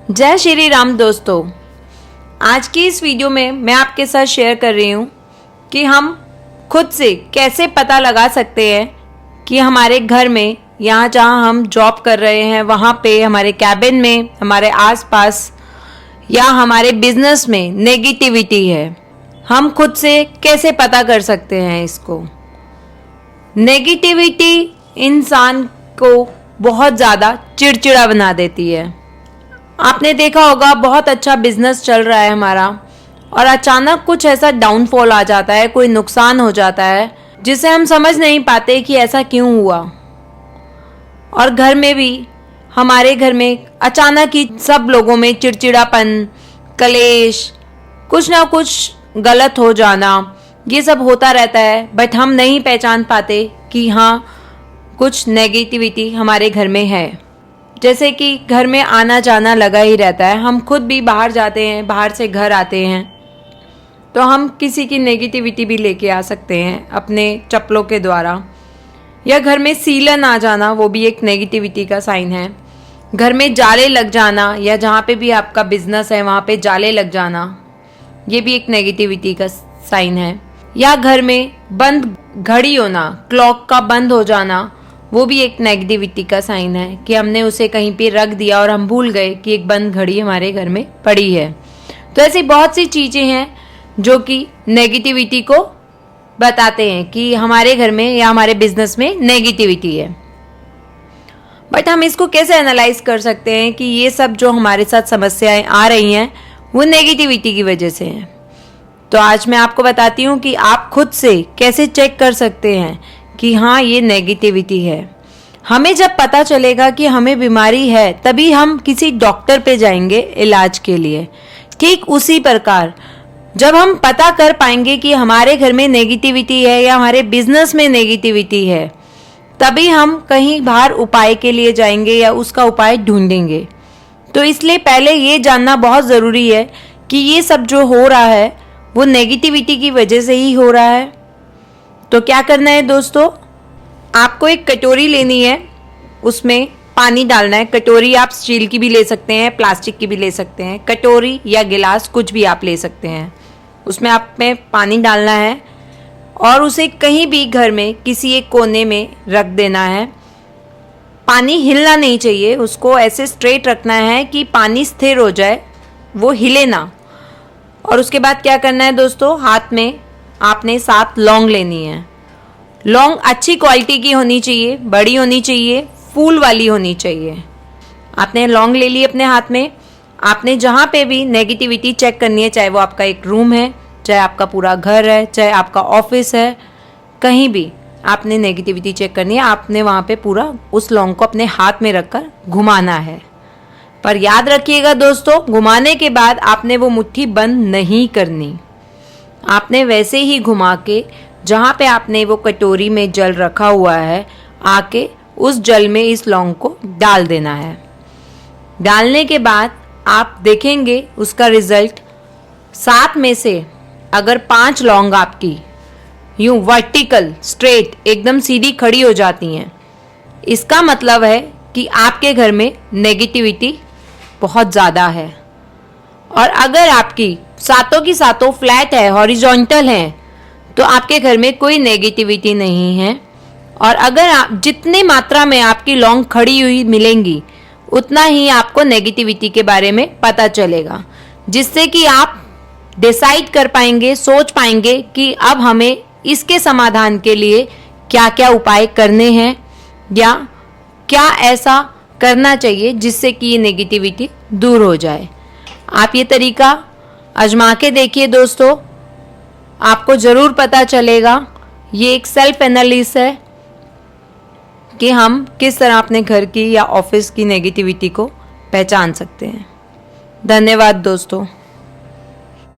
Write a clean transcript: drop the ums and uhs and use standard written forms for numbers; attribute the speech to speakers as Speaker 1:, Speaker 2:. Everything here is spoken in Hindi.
Speaker 1: जय श्री राम दोस्तों। आज की इस वीडियो में मैं आपके साथ शेयर कर रही हूँ कि हम खुद से कैसे पता लगा सकते हैं कि हमारे घर में, यहाँ जहाँ हम जॉब कर रहे हैं वहाँ पे, हमारे कैबिन में, हमारे आसपास या हमारे बिजनेस में नेगेटिविटी है। हम खुद से कैसे पता कर सकते हैं इसको। नेगेटिविटी इंसान को बहुत ज़्यादा चिड़चिड़ा बना देती है। आपने देखा होगा, बहुत अच्छा बिजनेस चल रहा है हमारा और अचानक कुछ ऐसा डाउनफॉल आ जाता है, कोई नुकसान हो जाता है जिसे हम समझ नहीं पाते कि ऐसा क्यों हुआ। और घर में भी, हमारे घर में अचानक ही सब लोगों में चिड़चिड़ापन, कलेश, कुछ ना कुछ गलत हो जाना, ये सब होता रहता है। बट हम नहीं पहचान पाते कि हाँ, कुछ नेगेटिविटी हमारे घर में है। जैसे कि घर में आना जाना लगा ही रहता है, हम खुद भी बाहर जाते हैं, बाहर से घर आते हैं तो हम किसी की नेगेटिविटी भी लेके आ सकते हैं अपने चप्पलों के द्वारा। या घर में सीलन आ जाना, वो भी एक नेगेटिविटी का साइन है। घर में जाले लग जाना, या जहाँ पे भी आपका बिजनेस है वहाँ पे जाले लग जाना, ये भी एक नेगेटिविटी का साइन है। या घर में बंद घड़ी होना, क्लॉक का बंद हो जाना, वो भी एक नेगेटिविटी का साइन है कि हमने उसे कहीं पे रख दिया और हम भूल गए कि एक बंद घड़ी हमारे घर में पड़ी है। तो ऐसी बहुत सी चीज़ें हैं जो कि नेगेटिविटी को बताते हैं कि हमारे घर में या हमारे बिजनेस में नेगेटिविटी है। बट हम इसको कैसे एनालाइज कर सकते हैं कि ये सब जो हमारे साथ समस्याएं आ रही हैं वो नेगेटिविटी की वजह से हैं। तो आज मैं आपको बताती हूँ कि आप खुद से कैसे चेक कर सकते हैं कि हाँ, ये नेगेटिविटी है। हमें जब पता चलेगा कि हमें बीमारी है तभी हम किसी डॉक्टर पे जाएंगे इलाज के लिए। ठीक उसी प्रकार जब हम पता कर पाएंगे कि हमारे घर में नेगेटिविटी है या हमारे बिजनेस में नेगेटिविटी है, तभी हम कहीं बाहर उपाय के लिए जाएंगे या उसका उपाय ढूंढेंगे। तो इसलिए पहले ये जानना बहुत ज़रूरी है कि ये सब जो हो रहा है वो नेगेटिविटी की वजह से ही हो रहा है। तो क्या करना है दोस्तों, आपको एक कटोरी लेनी है, उसमें पानी डालना है। कटोरी आप स्टील की भी ले सकते हैं, प्लास्टिक की भी ले सकते हैं। कटोरी या गिलास कुछ भी आप ले सकते हैं। उसमें आप में पानी डालना है और उसे कहीं भी घर में किसी एक कोने में रख देना है। पानी हिलना नहीं चाहिए, उसको ऐसे स्ट्रेट रखना है कि पानी स्थिर हो जाए, वो हिले ना। और उसके बाद क्या करना है दोस्तों, हाथ में आपने 7 लौंग लेनी है। लौंग अच्छी क्वालिटी की होनी चाहिए, बड़ी होनी चाहिए, फूल वाली होनी चाहिए। आपने लौंग ले ली अपने हाथ में। आपने जहाँ पे भी नेगेटिविटी चेक करनी है, चाहे वो आपका एक रूम है, चाहे आपका पूरा घर है, चाहे आपका ऑफिस है, कहीं भी आपने नेगेटिविटी चेक करनी है, आपने वहाँ पे पूरा उस लौंग को अपने हाथ में रखकर घुमाना है। पर याद रखिएगा दोस्तों, घुमाने के बाद आपने वो मुट्ठी बंद नहीं करनी। आपने वैसे ही घुमा के जहाँ पे आपने वो कटोरी में जल रखा हुआ है, आके उस जल में इस लौंग को डाल देना है। डालने के बाद आप देखेंगे उसका रिजल्ट। 7 में से अगर 5 लौंग आपकी यूं वर्टिकल स्ट्रेट एकदम सीधी खड़ी हो जाती हैं, इसका मतलब है कि आपके घर में नेगेटिविटी बहुत ज़्यादा है। और अगर आपकी सातों की सातों फ्लैट है, हॉरिजॉन्टल है, तो आपके घर में कोई नेगेटिविटी नहीं है। और अगर आप जितनी मात्रा में आपकी लौंग खड़ी हुई मिलेंगी, उतना ही आपको नेगेटिविटी के बारे में पता चलेगा, जिससे कि आप डिसाइड कर पाएंगे, सोच पाएंगे कि अब हमें इसके समाधान के लिए क्या क्या उपाय करने हैं या क्या ऐसा करना चाहिए जिससे कि ये नेगेटिविटी दूर हो जाए। आप ये तरीका आजमा के देखिए दोस्तों, आपको ज़रूर पता चलेगा। ये एक सेल्फ एनालिसिस है कि हम किस तरह अपने घर की या ऑफिस की नेगेटिविटी को पहचान सकते हैं। धन्यवाद दोस्तों।